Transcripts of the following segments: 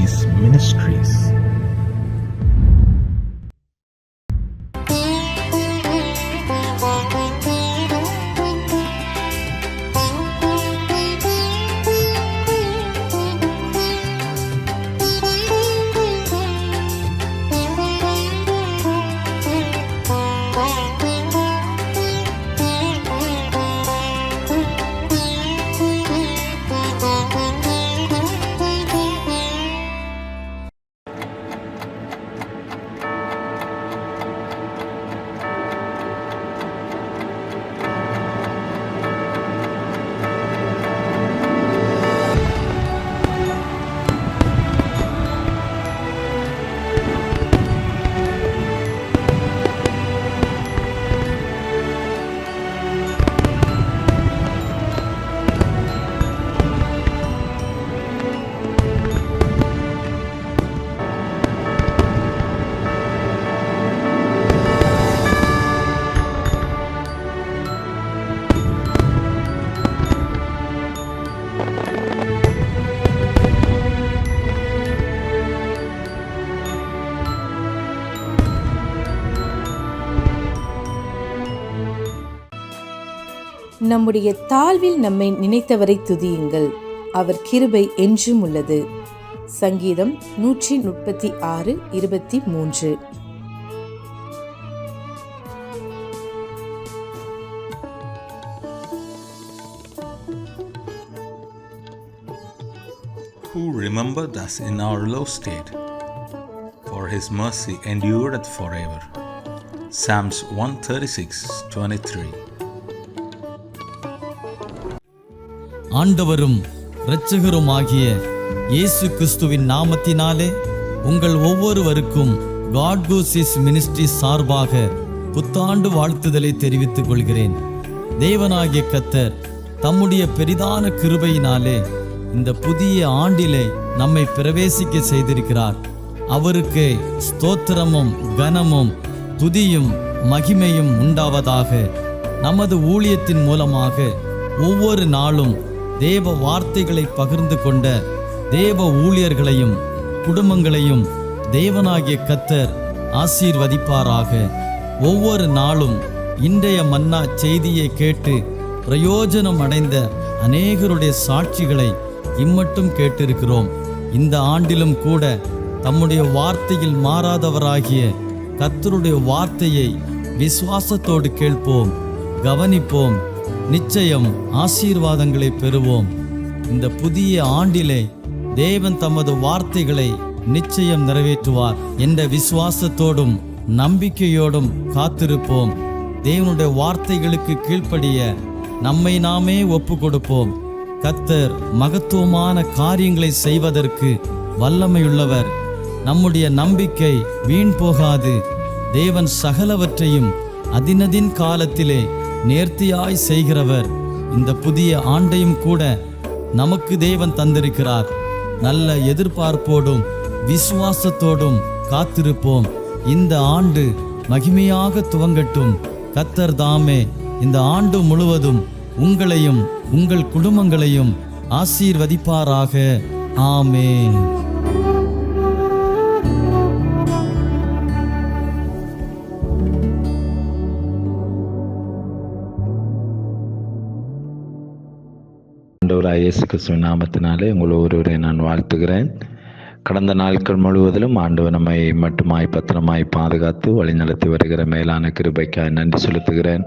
Peace Ministries. நம்முடைய தாழ்வில் நம்மை நினைத்தவரை துதியுங்கள், அவர் கிருபை என்றும் உள்ளது. சங்கீதம் 136:23. Who remembered us in our low state, for his mercy endureth forever. Psalms 136:23. ஆண்டவரும் இரட்சகருமாகிய இயேசு கிறிஸ்துவின் நாமத்தினாலே உங்கள் ஒவ்வொருவருக்கும் காட் கோஸ் மினிஸ்ட்ரி சார்பாக புத்தாண்டு வாழ்த்துதலை தெரிவித்துக் கொள்கிறேன். தேவனாகிய கர்த்தர் தம்முடைய பெரிதான கிருபையினாலே இந்த புதிய ஆண்டிலே நம்மை பிரவேசிக்க செய்திருக்கிறார். அவருக்கு ஸ்தோத்திரமும் கனமும் துதியும் மகிமையும் உண்டாவதாக. நமது ஊழியத்தின் மூலமாக ஒவ்வொரு நாளும் தேவ வார்த்தைகளை பகிர்ந்து கொண்ட தேவ ஊழியர்களையும் குடும்பங்களையும் தேவனாகிய கர்த்தர் ஆசீர்வதிப்பாராக. ஒவ்வொரு நாளும் இன்றைய மன்னா செய்தியை கேட்டு பிரயோஜனம் அடைந்த அநேகருடைய சாட்சிகளை இம்மட்டும் கேட்டிருக்கிறோம். இந்த ஆண்டிலும் கூட தம்முடைய வார்த்தையில் மாறாதவராகிய கர்த்தருடைய வார்த்தையை விசுவாசத்தோடு கேட்போம், கவனிப்போம், நிச்சயம் ஆசீர்வாதங்களை பெறுவோம். இந்த புதிய ஆண்டிலே தேவன் தமது வார்த்தைகளை நிச்சயம் நிறைவேற்றுவார் என்ற விசுவாசத்தோடும் நம்பிக்கையோடும் காத்திருப்போம். தேவனுடைய வார்த்தைகளுக்கு கீழ்ப்படிய நம்மை நாமே ஒப்பு கொடுப்போம். கர்த்தர் மகத்துவமான காரியங்களை செய்வதற்கு வல்லமையுள்ளவர். நம்முடைய நம்பிக்கை வீண் போகாது. தேவன் சகலவற்றையும் அதினதின் காலத்திலே நேர்த்தியாய் செய்கிறவர். இந்த புதிய ஆண்டையும் கூட நமக்கு தேவன் தந்திருக்கிறார். நல்ல எதிர்பார்ப்போடும் விசுவாசத்தோடும் காத்திருப்போம். இந்த ஆண்டு மகிமையாக துவங்கட்டும். கர்த்தர் தாமே இந்த ஆண்டு முழுவதும் உங்களையும் உங்கள் குடும்பங்களையும் ஆசீர்வதிப்பாராக. ஆமென். ஆண்டவராகிய இயேசு கிறிஸ்துவின் நாமத்தினாலே உங்கள் ஒருவரை நான் வாழ்த்துகிறேன். கடந்த நாட்கள் முழுவதிலும் ஆண்டவர் நம்மை மட்டுமாய் பத்திரமாய் பாதுகாத்து வழிநடத்தி வருகிற மேலான கிருபைக்காய் நன்றி செலுத்துகிறேன்.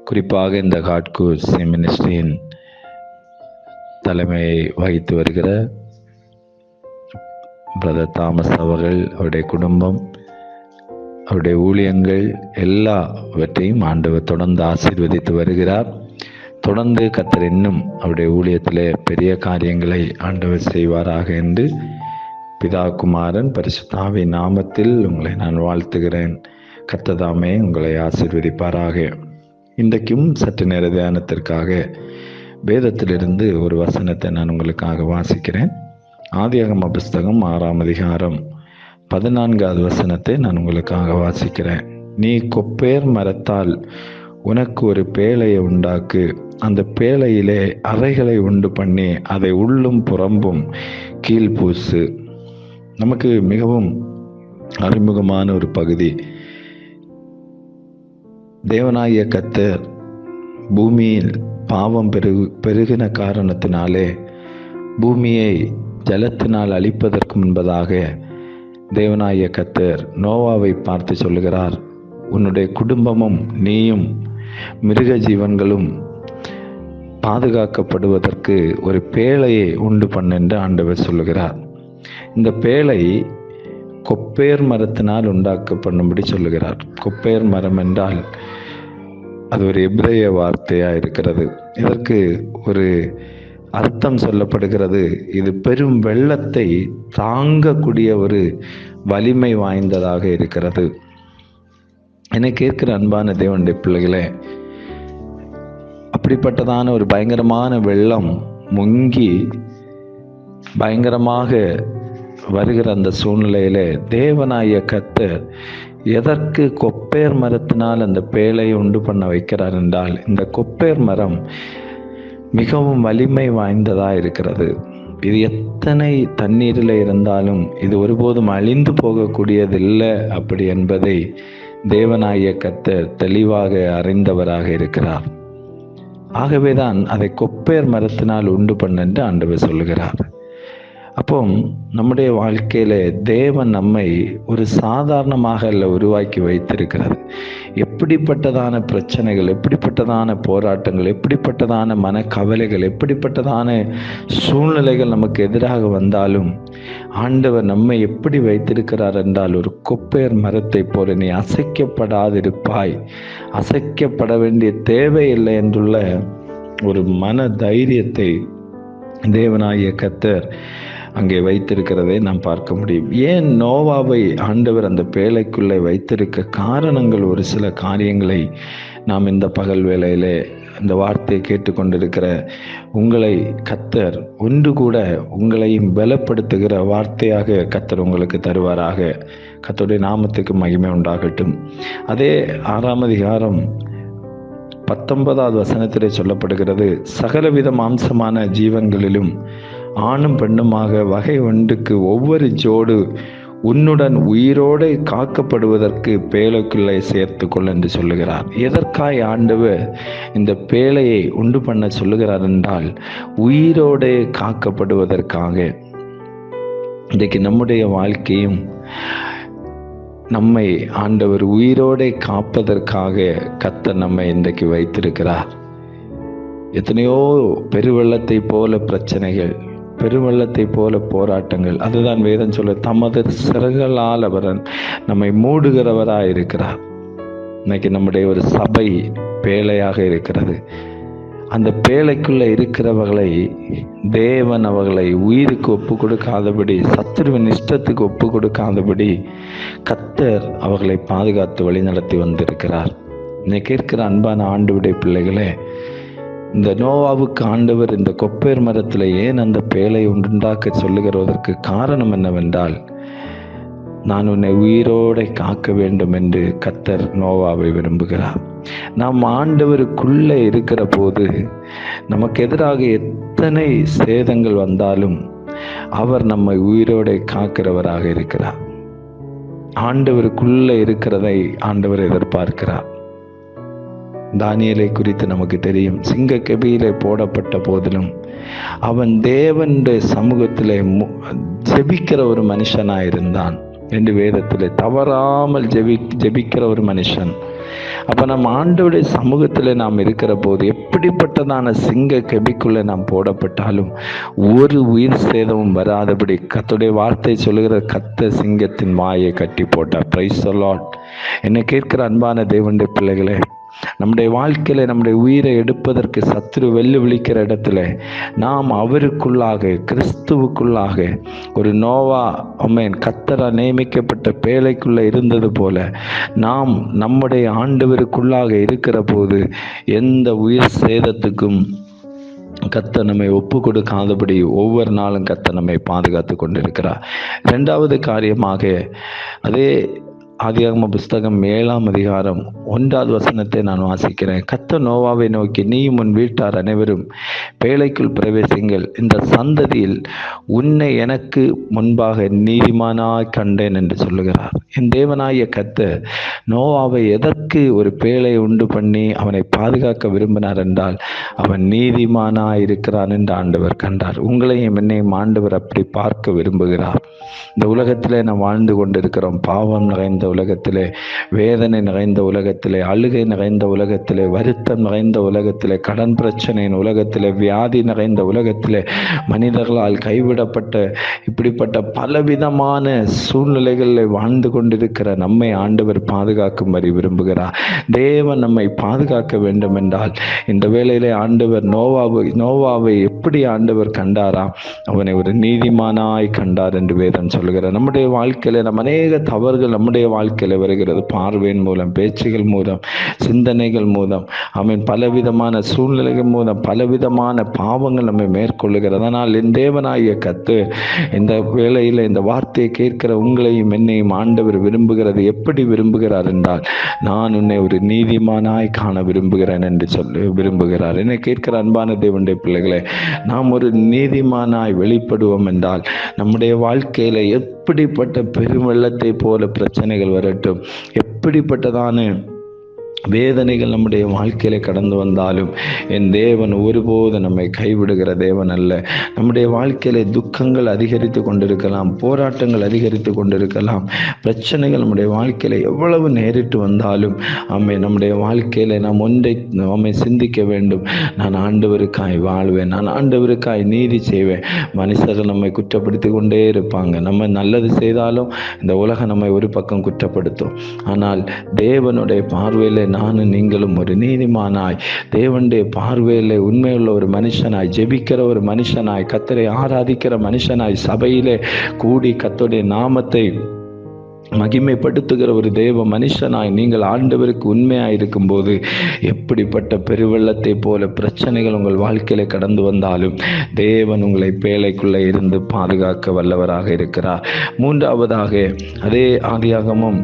குறிப்பாக இந்த காட் கோஸ் மினிஸ்ட்ரியின் தலைமையை வகித்து வருகிற பிரதர் தாமஸ் அவர்கள், அவருடைய குடும்பம், அவருடைய ஊழியங்கள் எல்லாவற்றையும் ஆண்டவர் தொடர்ந்து ஆசீர்வதித்து வருகிறார். தொடர்ந்து கர்த்தர் இன்னும் அவருடைய ஊழியத்திலே பெரிய காரியங்களை ஆண்டவர் செய்வாராக என்று பிதா குமாரன் பரிசுத்தாவின் நாமத்தில் உங்களை நான் வாழ்த்துகிறேன். கர்த்தர் தாமே உங்களை ஆசீர்வதிப்பாராக. இன்றைக்கும் சற்று நேர தியானத்திற்காக வேதத்திலிருந்து ஒரு வசனத்தை நான் உங்களுக்காக வாசிக்கிறேன். ஆதியாகம புஸ்தகம் 6ஆம் அதிகாரம் 14வது வசனத்தை நான் உங்களுக்காக வாசிக்கிறேன். நீ கொப்பேர் மரத்தால் உனக்கு ஒரு பேழையை உண்டாக்கு, அந்த பேழையிலே அறைகளை உண்டு பண்ணி அதை உள்ளும் புறம்பும் கீழ்பூசு. நமக்கு மிகவும் அறிமுகமான ஒரு பகுதி. தேவனாகிய கர்த்தர் பூமியில் பாவம் பெருகின காரணத்தினாலே பூமியை ஜலத்தினால் அழிப்பதற்கு முன்பதாக தேவனாகிய கர்த்தர் நோவாவை பார்த்து சொல்லுகிறார், உன்னுடைய குடும்பமும் நீயும் மிருக ஜீவன்களும் பாதுகாக்கப்படுவதற்கு ஒரு பேழையை உண்டு பண்ணென்று ஆண்டவர் சொல்லுகிறார். இந்த பேழை கொப்பேர் மரத்தினால் உண்டாக்கப்படும்படி சொல்லுகிறார். கொப்பேர் மரம் என்றால் அது ஒரு எபிரேய வார்த்தையாக இருக்கிறது. இதற்கு ஒரு அர்த்தம் சொல்லப்படுகிறது, இது பெரும் வெள்ளத்தை தாங்கக்கூடிய ஒரு வலிமை வாய்ந்ததாக இருக்கிறது. என்னை கேட்கிற அன்பான தேவனுடைய பிள்ளைகளே, அப்படிப்பட்டதான ஒரு பயங்கரமான வெள்ளம் முங்கி பயங்கரமாக வருகிற அந்த சூழ்நிலையிலே தேவனாகிய கர்த்தர் எதற்கு கொப்பேர் மரத்தினால் அந்த பேழையை உண்டு பண்ண வைக்கிறார் என்றால், இந்த கொப்பேர் மரம் மிகவும் வலிமை வாய்ந்ததாக இருக்கிறது. இது எத்தனை தண்ணீரில் இருந்தாலும் இது ஒருபோதும் அழிந்து போகக்கூடியதில்லை அப்படி என்பதை தேவனாகிய கர்த்தர் தெளிவாக அறிந்தவராக இருக்கிறார். ஆகவேதான் அதை கொப்பேர் மரத்தினால் உண்டு பண்ண என்று ஆண்டவர் சொல்லுகிறார். அப்போ நம்முடைய வாழ்க்கையில தேவன் நம்மை ஒரு சாதாரணமாக அல்ல உருவாக்கி வைத்திருக்கிறார். எப்படிப்பட்டதான பிரச்சனைகள், எப்படிப்பட்டதான போராட்டங்கள், எப்படிப்பட்டதான மனக்கவலைகள், எப்படிப்பட்டதான சூழ்நிலைகள் நமக்கு எதிராக வந்தாலும் ஆண்டவர் நம்மை எப்படி வைத்திருக்கிறார் என்றால், ஒரு கொப்பேர் மரத்தை போல நீ அசைக்கப்படாதிருப்பாய், அசைக்கப்பட வேண்டிய தேவையில்லை என்றுள்ள ஒரு மன தைரியத்தை தேவனாகிய கர்த்தர் அங்கே வைத்திருக்கிறதை நாம் பார்க்க முடியும். ஏன் நோவாவை ஆண்டவர் அந்த பேழைக்குள்ளே வைத்திருக்க காரணங்கள், ஒரு சில காரியங்களை நாம் இந்த பகல் வேளையிலே இந்த வார்த்தையை கேட்டுக்கொண்டிருக்கிற உங்களை கர்த்தர் ஒன்று கூட உங்களையும் பலப்படுத்துகிற வார்த்தையாக கர்த்தர் உங்களுக்கு தருவாராக. கர்த்தருடைய நாமத்துக்கு மகிமை உண்டாகட்டும். அதே 6ஆம் அதிகாரம் 19வது வசனத்திலே சொல்லப்படுகிறது, சகலவித மாம்சமான ஜீவன்களிலும் ஆணும் பெண்ணுமாக வகை ஒன்றுக்கு ஒவ்வொரு ஜோடு உன்னுடன் உயிரோடு காக்கப்படுவதற்கு பேழைக்குள்ளே சேர்த்து கொள் என்று சொல்லுகிறார். எதற்காய் ஆண்டவர் இந்த பேழையை உண்டு பண்ண சொல்லுகிறார் என்றால், உயிரோடு காக்கப்படுவதற்காக. இன்றைக்கு நம்முடைய வாழ்க்கையும் நம்மை ஆண்டவர் உயிரோடு காப்பதற்காக கர்த்தர் நம்மை இன்றைக்கு வைத்திருக்கிறார். எத்தனையோ பெருவெள்ளத்தை போல பிரச்சனைகள், பெருவெள்ளத்தை போல போராட்டங்கள், அதுதான் வேதம் சொல்ல, தமது சிறகுகளால் அவர் நம்மை மூடுகிறவராக இருக்கிறார். இன்னைக்கு நம்முடைய ஒரு சபை பேழையாக இருக்கிறது. அந்த பேழைக்குள்ள இருக்கிறவர்களை தேவன் அவர்களை உயிருக்கு ஒப்பு கொடுக்காதபடி, சத்துருவின் இஷ்டத்துக்கு ஒப்பு கொடுக்காதபடி கர்த்தர் அவர்களை பாதுகாத்து வழி நடத்தி வந்திருக்கிறார். இன்னைக்கு இருக்கிற அன்பான ஆண்டவருடைய பிள்ளைகளே, இந்த நோவாவுக்கு ஆண்டவர் இந்த கொப்பேர் மரத்தில் ஏன் அந்த பேழை உண்டாக்க சொல்லுகிறதற்கு காரணம் என்னவென்றால், நான் உன்னை உயிரோடு காக்க வேண்டும் என்று கர்த்தர் நோவாவை விரும்புகிறார். நாம் ஆண்டவருக்குள்ளே இருக்கிற போது நமக்கு எதிராக எத்தனை சேதங்கள் வந்தாலும் அவர் நம்மை உயிரோடு காக்கிறவராக இருக்கிறார். ஆண்டவருக்குள்ளே இருக்கிறதை ஆண்டவர் எதிர்பார்க்கிறார். தானியேலை குறித்து நமக்கு தெரியும். சிங்க கெபியிலே போடப்பட்ட போதிலும் அவன் தேவனுடைய சமூகத்திலே ஜெபிக்கிற ஒரு மனுஷனாயிருந்தான் என்று வேதத்திலே தவறாமல் ஜெபிக்கிற ஒரு மனுஷன். அப்ப நம்ம ஆண்டவருடைய சமூகத்துல நாம் இருக்கிற போது எப்படிப்பட்டதான சிங்க கெபிக்குள்ள நாம் போடப்பட்டாலும் ஒரு உயிர் சேதமும் வராதபடி கர்த்தருடைய வார்த்தை சொல்லுகிற, கர்த்தர் சிங்கத்தின் வாயை கட்டி போட்டார். Praise the Lord. என்னை கேட்கிற அன்பான தேவனுடைய பிள்ளைகளே, நம்முடைய வாழ்க்கையில நம்முடைய உயிரை எடுப்பதற்கு சத்துரு வெள்ளி விழிக்கிற இடத்துல நாம் அவருக்குள்ளாக, கிறிஸ்துவுக்குள்ளாக ஒரு நோவா கர்த்தரா நியமிக்கப்பட்ட பேழைக்குள்ள இருந்தது போல நாம் நம்முடைய ஆண்டவருக்குள்ளாக இருக்கிற போது எந்த உயிர் சேதத்துக்கும் கர்த்தர் நம்மை ஒப்பு கொடுக்காதபடி ஒவ்வொரு நாளும் கர்த்தர் நம்மை பாதுகாத்து கொண்டிருக்கிறார். இரண்டாவது காரியமாக, அதே ஆதியாகம புஸ்தகம் 7ஆம் அதிகாரம் 1வது வசனத்தை நான் வாசிக்கிறேன். கர்த்தர் நோவாவை நோக்கி, நீயும் உன் வீட்டார் அனைவரும் பேழைக்குள் பிரவேசிங்கள். இந்த சந்ததியில் உன்னை எனக்கு முன்பாக நீதிமானாய் கண்டேன் என்று சொல்லுகிறார். என் தேவனாகிய கர்த்தர் நோவாவை எதற்கு ஒரு பேழை உண்டு பண்ணி அவனை பாதுகாக்க விரும்பினார் என்றால், அவன் நீதிமானாய் இருக்கிறான் என்று ஆண்டவர் கண்டார். உங்களையும் என்னையும் ஆண்டவர் அப்படி பார்க்க விரும்புகிறார். இந்த உலகத்திலே நாம் வாழ்ந்து கொண்டிருக்கிறோம். பாவம் நிறைந்த உலகத்திலே, வேதனை நிறைந்த உலகத்திலே, அழுகை நிறைந்த உலகத்திலே, வருத்தம் நிறைந்த உலகத்திலே, கடன் பிரச்சனையின் உலகத்திலே, வியாதி நிறைந்த உலகத்திலே, மனிதர்களால் கைவிடப்பட்ட இப்படிப்பட்ட பலவிதமான சூழ்நிலைகளில் வாழ்ந்து கொண்டிருக்கிற நம்மை ஆண்டவர் பாதுகாக்கும்படி விரும்புகிறார். தேவன் நம்மை பாதுகாக்க வேண்டும் என்றால், இந்த வேளையிலே ஆண்டவர் நோவாவை எப்படி ஆண்டவர் கண்டாரா? அவனை ஒரு நீதிமானாய் கண்டார் என்று வேதம் சொல்லுகிறார். நம்முடைய வாழ்க்கையில நம்ம அநேக தவறுகள் நம்முடைய வாழ்க்கையில வருகிறது. பார்வையின் மூலம், பேச்சுகள் மூலம், சிந்தனைகள் மூலம், பலவிதமான சூழ்நிலைகள் மூலம் பலவிதமான பாவங்கள் நம்மை மேற்கொள்ளுகிறது. அதனால் என் தேவனாகிய கர்த்தர் இந்த வேளையில இந்த வார்த்தையை கேட்கிற உங்களையும் என்னையும் ஆண்டவர் விரும்புகிறது. எப்படி விரும்புகிறார் என்றால், நான் உன்னை ஒரு நீதிமானாய் காண விரும்புகிறேன் என்று சொல்லி விரும்புகிறார். என்னை கேட்கிற அன்பான தேவனுடைய பிள்ளைகளே, நாம் ஒரு நீதிமானாய் வெளிப்படுவோம் என்றால், நம்முடைய வாழ்க்கையில எப்படிப்பட்ட பெருவெள்ளத்தை போல பிரச்சனைகள் வரட்டும், எப்படிப்பட்டதான வேதனைகள் நம்முடைய வாழ்க்கையில கடந்து வந்தாலும், என் தேவன் ஒருபோது நம்மை கைவிடுகிற தேவன் அல்ல. நம்முடைய வாழ்க்கையில துக்கங்கள் அதிகரித்து கொண்டிருக்கலாம், போராட்டங்கள் அதிகரித்து கொண்டிருக்கலாம், பிரச்சனைகள் நம்முடைய வாழ்க்கையில எவ்வளவு நேரிட்டு வந்தாலும் நம்முடைய வாழ்க்கையில நாம் ஒன்றை சிந்திக்க வேண்டும். நான் ஆண்டவருக்காய் வாழ்வேன், நான் ஆண்டவருக்காய் நீதி செய்வேன். மனுஷர்கள் நம்மை குற்றப்படுத்தி கொண்டே இருப்பாங்க. நம்ம நல்லது செய்தாலும் இந்த உலகம் நம்மை ஒரு பக்கம் குற்றப்படுத்தும். ஆனால் தேவனுடைய பார்வையில நானும் நீங்களும் ஒரு நீதிமானாய், தேவனுடைய பார்வையிலே உண்மையுள்ள ஒரு மனுஷனாய், ஜெபிக்கிற ஒரு மனுஷனாய், கர்த்தரை ஆராதிக்கிற மனுஷனாய், சபையிலே கூடி கர்த்தருடைய நாமத்தை மகிமைப்படுத்துகிற ஒரு தேவ மனுஷனாய் நீங்கள் ஆண்டவருக்கு உண்மையாய் இருக்கும்போது, எப்படிப்பட்ட பெருவெள்ளத்தை போல பிரச்சனைகள் உங்கள் வாழ்க்கையில கடந்து வந்தாலும் தேவன் உங்களை பேழைக்குள்ளே இருந்து பாதுகாக்க வல்லவராக இருக்கிறார். 3வதாக அதே ஆதியாகமம்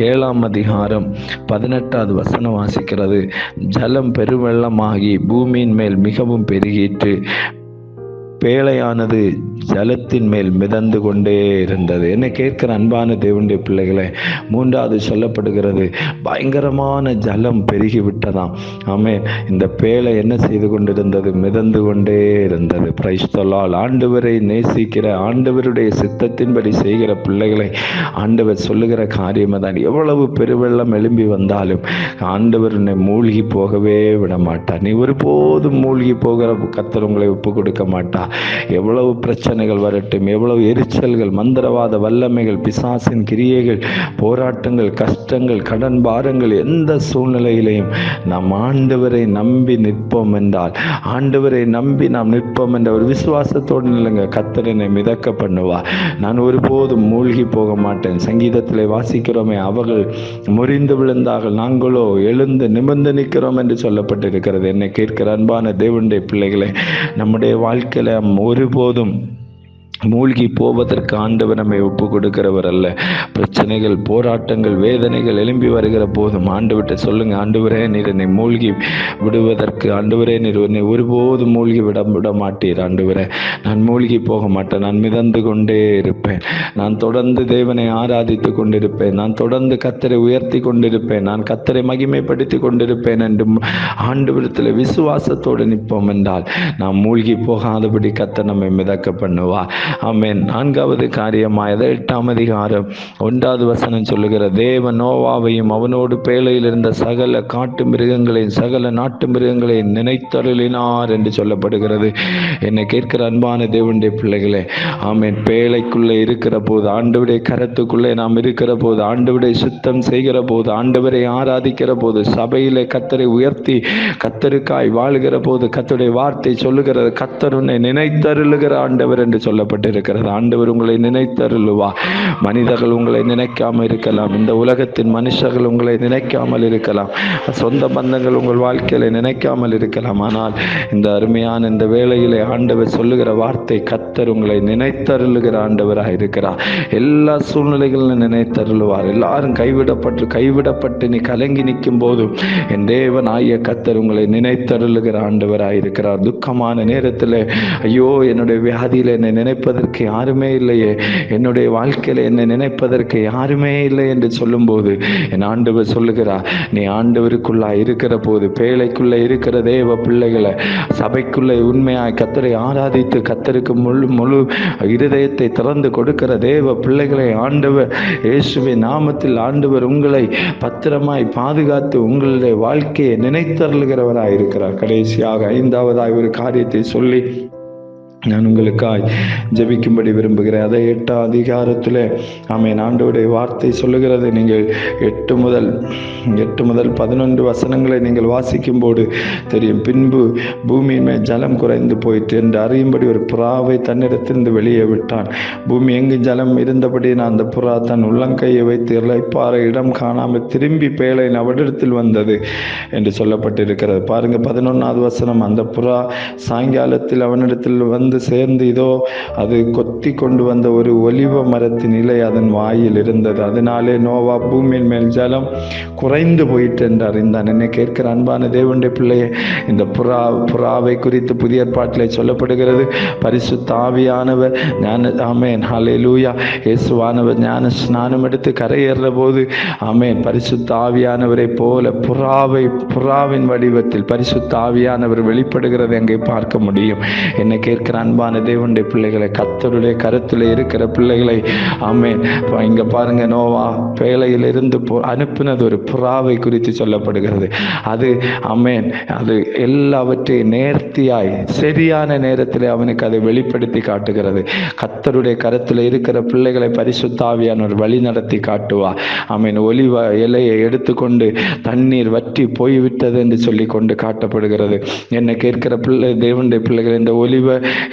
7ஆம் அதிகாரம் 18வது வசனம் வாசிக்கிறது. ஜலம் பெருவெள்ளமாகி பூமியின் மேல் மிகவும் பெருகிட்டு பேழையானது ஜலத்தின் மேல் மிதந்து கொண்டே இருந்தது. என்னை கேட்கிற அன்பான தேவனுடைய பிள்ளைகளே, 3வது சொல்லப்படுகிறது, பயங்கரமான ஜலம் பெருகி விட்டதாம். இந்த பேழை என்ன செய்து கொண்டிருந்தது? மிதந்து கொண்டே இருந்தது. Praise the Lord. ஆண்டவரை நேசிக்கிற, ஆண்டவருடைய சித்தத்தின்படி செய்கிற பிள்ளைகளை ஆண்டவர் சொல்லுகிற காரியம் தான். எவ்வளவு பெருவெள்ளம் எழும்பி வந்தாலும் ஆண்டவர் உன்னை மூழ்கி போகவே விட மாட்டார். நீ ஒருபோதும் மூழ்கி போகிற கர்த்தர் உங்களை ஒப்பு கொடுக்க மாட்டார். எவ்வளவு பிரச்சனைகள் வரட்டும், எவ்வளவு எரிச்சல்கள், மந்திரவாத வல்லமைகள், பிசாசின் கிரியைகள், போராட்டங்கள், கஷ்டங்கள், கடன் பாரங்கள், எந்த சூழ்நிலையிலையும் நாம் ஆண்டவரை நம்பி நிற்போம் என்றால், ஆண்டவரை நம்பி நாம் நிற்போம் என்ற ஒரு விசுவாசத்தோடு இல்லைங்க, கர்த்தர் என்னை மிதக்க பண்ணுவார். நான் ஒருபோதும் மூழ்கி போக மாட்டேன். சங்கீதத்திலே வாசிக்கிறோமே, அவர்கள் முறிந்து விழுந்தார்கள், நாங்களோ எழுந்து நிமிர்ந்து நிற்கிறோம் என்று சொல்லப்பட்டிருக்கிறது. என்னை கேட்கிற அன்பான தேவனுடைய பிள்ளைகளே, நம்முடைய வாழ்க்கையில ஒருபோதும் மூழ்கி போவதற்கு ஆண்டவர் நம்மை ஒப்பு கொடுக்கிறவர் அல்ல. பிரச்சனைகள், போராட்டங்கள், வேதனைகள் எழும்பி வருகிற போதும் ஆண்டவர்கிட்ட சொல்லுங்க, ஆண்டவரே நீர் என்னை மூழ்கி விடுவதற்கு, ஆண்டவரே நீர் என்னை ஒருபோதும் மூழ்கி விட மாட்டீர். ஆண்டவரே, நான் மூழ்கி போக மாட்டேன், நான் மிதந்து கொண்டே இருப்பேன், நான் தொடர்ந்து தேவனை ஆராதித்து கொண்டிருப்பேன், நான் தொடர்ந்து கர்த்தரை உயர்த்தி கொண்டிருப்பேன், நான் கர்த்தரை மகிமைப்படுத்தி கொண்டிருப்பேன் என்று ஆண்டவரிடத்தில் விசுவாசத்தோடு நிற்போம் என்றால் நாம் மூழ்கி போகாதபடி கர்த்தர் நம்மை மிதக்க பண்ணுவார். ஆமென். 4வது காரியமாய் 8ஆம் அதிகாரம் 1வது வசனம் சொல்லுகிற, தேவன் நோவாவையும் அவனோடு பேழையில் இருந்த சகல காட்டு மிருகங்களையும் சகல நாட்டு மிருகங்களையும் நினைத்தருளினார் என்று சொல்லப்படுகிறது. என்னை கேட்கிற அன்பான தேவனுடைய பிள்ளைகளே, ஆமென். பேழைக்குள்ளே இருக்கிற போது, ஆண்டவருடைய கரத்துக்குள்ளே நாம் இருக்கிற போது, ஆண்டவருடைய சுத்தம் செய்கிற போது, ஆண்டவரை ஆராதிக்கிற போது, சபையிலே கர்த்தரை உயர்த்தி கர்த்தருக்காய் வாழுகிற போது, கர்த்தருடைய வார்த்தை சொல்லுகிறது, கர்த்தர் உன்னை நினைத்தருளுகிற ஆண்டவர் என்று சொல்லப்பட்டிருக்கிறது. சொல்லப்பட்டிருக்கிறது. ஆண்டவர் உங்களை நினைத்தருளுவா. மனிதர்கள் உங்களை நினைக்காமல் இருக்கலாம், இந்த உலகத்தின் மனுஷர்கள் உங்களை நினைக்காமல் இருக்கலாம், சொந்த பந்தங்கள் உங்கள் வாழ்க்கையில நினைக்காமல் இருக்கலாம். ஆனால் இந்த அருமையான இந்த வேளையிலே ஆண்டவர் சொல்லுகிற வார்த்தை, கர்த்தர் உங்களை நினைத்தருளுகிற ஆண்டவராக இருக்கிறார். எல்லா சூழ்நிலைகளிலும் நினைத்தருளுவார். எல்லாரும் கைவிடப்பட்டு நீ கலங்கி நிற்கும் போதும் என் தேவன் ஆகிய கர்த்தர் உங்களை நினைத்தருளுகிற ஆண்டவராக இருக்கிறார். துக்கமான நேரத்தில் ஐயோ என்னுடைய வியாதியில் என்னை நினைப்பதற்கு யாருமே இல்லையே, என்னுடைய வாழ்க்கையில் என்னை நினைப்பதற்கு யாருமே இல்லை என்று சொல்லும்போது என் ஆண்டவர் சொல்லுகிறார், நீ ஆண்டவருக்குள்ளா இருக்கிற போது, பேழைக்குள்ள இருக்கிற தேவ பிள்ளைகளை, சபைக்குள்ள உண்மையாய் கர்த்தரை ஆராதித்து கர்த்தருக்கு முழு இருதயத்தை திறந்து கொடுக்கிற தேவ பிள்ளைகளை ஆண்டவர் இயேசுவின் நாமத்தில் ஆண்டவர் உங்களை பத்திரமாய் பாதுகாத்து உங்களுடைய வாழ்க்கையை நினைத்தருளுகிறவராய் இருக்கிறார். கடைசியாக 5வதாய் ஒரு காரியத்தை சொல்லி நான் உங்களுக்காய் ஜெபிக்கும்படி விரும்புகிறேன். அதை 8ஆம் அதிகாரத்தில் ஆமென் ஆண்டவருடைய வார்த்தை சொல்லுகிறது. நீங்கள் 8 முதல் 11 வசனங்களை நீங்கள் வாசிக்கும் போது தெரியும். பின்பு பூமியின் மேல் ஜலம் குறைந்து போயிற்று என்று அறியும்படி ஒரு புறாவை தன்னிடத்திலிருந்து வெளியே விட்டான். பூமி எங்கு ஜலம் இருந்தபடினா அந்த புறா தன் உள்ளங்கையை வைத்து இளைப்பாற இடம் காணாமல் திரும்பி பேழையின் அவரிடத்தில் வந்தது என்று சொல்லப்பட்டிருக்கிறது. பாருங்க 11வது வசனம். அந்த புறா சாயங்காலத்தில் அவனிடத்தில் வந்து சேர்ந்து இதோ அது கொத்தி கொண்டு வந்த ஒரு ஒலிவ மரத்தின் இலை அதன் வாயில் இருந்தது. அதனாலே நோவா பூமியின் மேல் ஜலம் குறைந்து போயிட்டு என்று அறிந்தான். என்னை கேட்கிற அன்பான தேவனுடைய பிள்ளையே, இந்த புறாவை குறித்து புதிய ஏற்பாட்டிலே சொல்லப்படுகிறது. பரிசுத்த ஆவியானவர் ஆமென் ஹல்லேலூயா இயேசுவானவர் ஞான ஸ்நானம் எடுத்து கரையேற போது ஆமென் பரிசுத்த ஆவியானவரை போல புறாவின் வடிவத்தில் பரிசுத்த ஆவியானவர் வெளிப்படுகிறது அங்கே பார்க்க முடியும். என்னை கேட்கிற அன்பான தேவனுடைய பிள்ளைகளை, கர்த்தருடைய கருத்தில் இருக்கிற பிள்ளைகளை ஆமென் இங்க பாருங்க, நோவா பேழையில் இருந்து அனுப்பினது ஒரு புறாவை குறித்து சொல்லப்படுகிறது. அது ஆமென் அது எல்லாவற்றையும் நேர்த்தியாய் சரியான நேரத்தில் அவனுக்கு அதை வெளிப்படுத்தி காட்டுகிறது. கர்த்தருடைய கருத்தில் இருக்கிற பிள்ளைகளை பரிசுத்த ஆவியானவர் வழி நடத்தி காட்டுவார். ஆமென் ஒலிவ இலையை எடுத்துக்கொண்டு தண்ணீர் வற்றி போய்விட்டது என்று சொல்லி கொண்டு காட்டப்படுகிறது. என்னை கேட்கிற தேவனுடைய பிள்ளைகள், இந்த ஒலிவ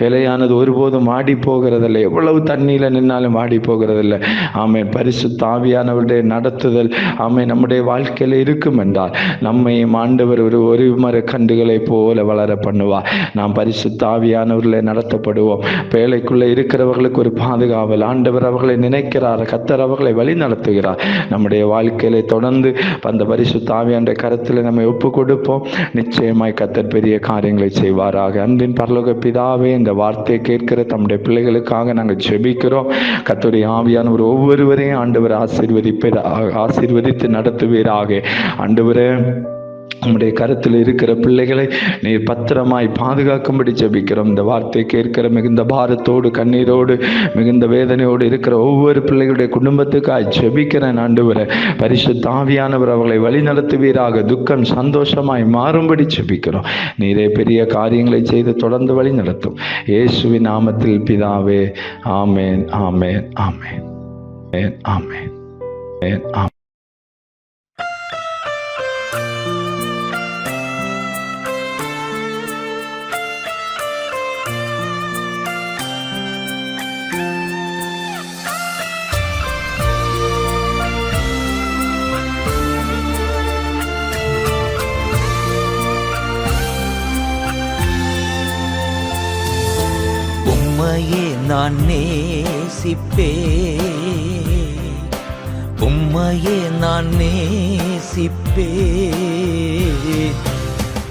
இலையானது ஒருபோதும் ஆடி போகிறதில்லை, எவ்வளவு தண்ணீர்ல நின்னாலும் ஆடி போகிறதில்லை. ஆமென் பரிசுத்த ஆவியானவருடைய நடத்துதல் ஆமென் நம்முடைய வாழ்க்கையில இருக்கும் என்றால் நம்மையும் ஆண்டவர் ஒரு மர கண்டுகளை போல வளர பண்ணுவார். நாம் பரிசுத்த ஆவியானவர்களை நடத்தப்படுவோம். பேழைக்குள்ள இருக்கிறவர்களுக்கு ஒரு பாதுகாவல் ஆண்டவர் அவர்களை நினைக்கிறார். கர்த்தர் அவர்களை வழி நடத்துகிறார். நம்முடைய வாழ்க்கையில தொடர்ந்து அந்த பரிசுத்த ஆவியானுடைய கருத்தில் நம்ம ஒப்பு கொடுப்போம். நிச்சயமாய் கர்த்தர் பெரிய காரியங்களை செய்வாராக. அன்பின் பரலோக பிதாவே, இந்த வார்த்தையை கேட்கிற தம்முடைய பிள்ளைகளுக்காக நாங்கள் ஜெபிக்கிறோம். கர்த்தருடைய ஆவியானவர் ஒவ்வொருவரையும் ஆண்டவர் ஆசீர்வதித்து நடத்துவீராக. ஆண்டவரே, நம்முடைய கருத்தில் இருக்கிற பிள்ளைகளை நீர் பத்திரமாய் பாதுகாக்கும்படி ஜெபிக்கிறோம். இந்த வார்த்தையை கேட்கிற மிகுந்த பாரத்தோடு கண்ணீரோடு மிகுந்த வேதனையோடு இருக்கிற ஒவ்வொரு பிள்ளைகளுடைய குடும்பத்துக்காய் ஜெபிக்கிறேன். ஆண்டவரே, பரிசுத்த ஆவியானவர் அவர்களை வழி நடத்துவீராக. துக்கம் சந்தோஷமாய் மாறும்படி ஜெபிக்கிறோம். நீரே பெரிய காரியங்களை செய்து தொடர்ந்து வழி நடத்தும். இயேசுவின் நாமத்தில் பிதாவே, ஆமேன் ஆமேன் ஆமேன் ஆமேன் ஆமேன். உம்மையே நான் நேசிப்பேன், உம்மையே நான் நேசிப்பேன்,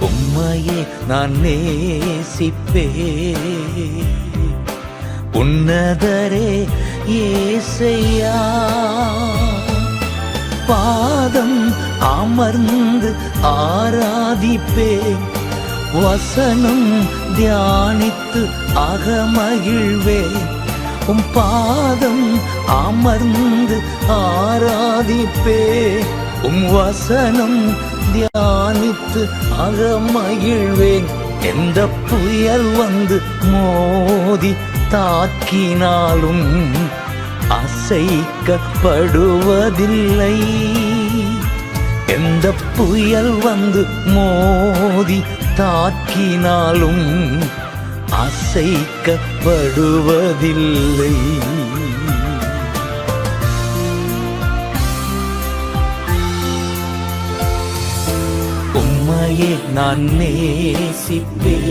உம்மையே நான் நேசிப்பேன். உன்னதரே இயேசையா, பாதம் அமர்ந்து ஆராதிப்பேன், வசனம் தியானித்து அகமகிழ்வேன். உம் பாதம் அமர்ந்து ஆராதிப்பேன், உம் வசனம் தியானித்து அகமகிழ்வேன். எந்த புயல் வந்து மோதி தாக்கினாலும் அசைக்கப்படுவதில்லை. எந்த புயல் வந்து மோதி தாக்கினாலும் அசைக்கப்படுவதில்லை. உம்மையே நான் நேசிப்பேன்,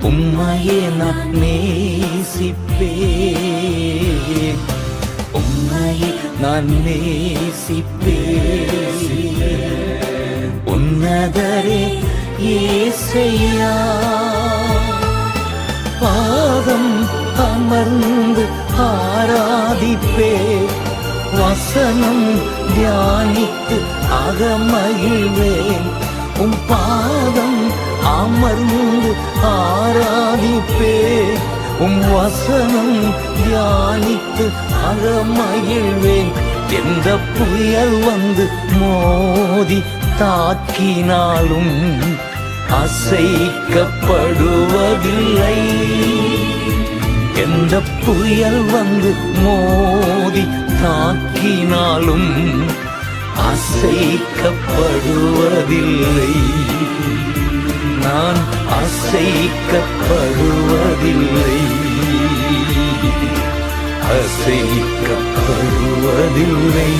உம்மையே நான் நேசிப்பேன், உம்மையே நான் நேசிப்பேன். உன்னதரே இயேசையா, பாதம் அமர்ந்து ஆராதிப்பேன், வசனம் தியானித்து அகமகிழ்வேன். உம் பாதம் அமர்ந்து ஆராதிப்பேன், உம் வசனம் தியானித்து அகமகிழ்வேன். எந்த புயல் வந்து மோதி தாக்கினாலும் அசைக்கப்படுவதில்லை. எந்த புயல் வந்து மோதி தாக்கினாலும் அசைக்கப்படுவதில்லை. நான் அசைக்கப்படுவதில்லை, அசைக்கப்படுவதில்லை.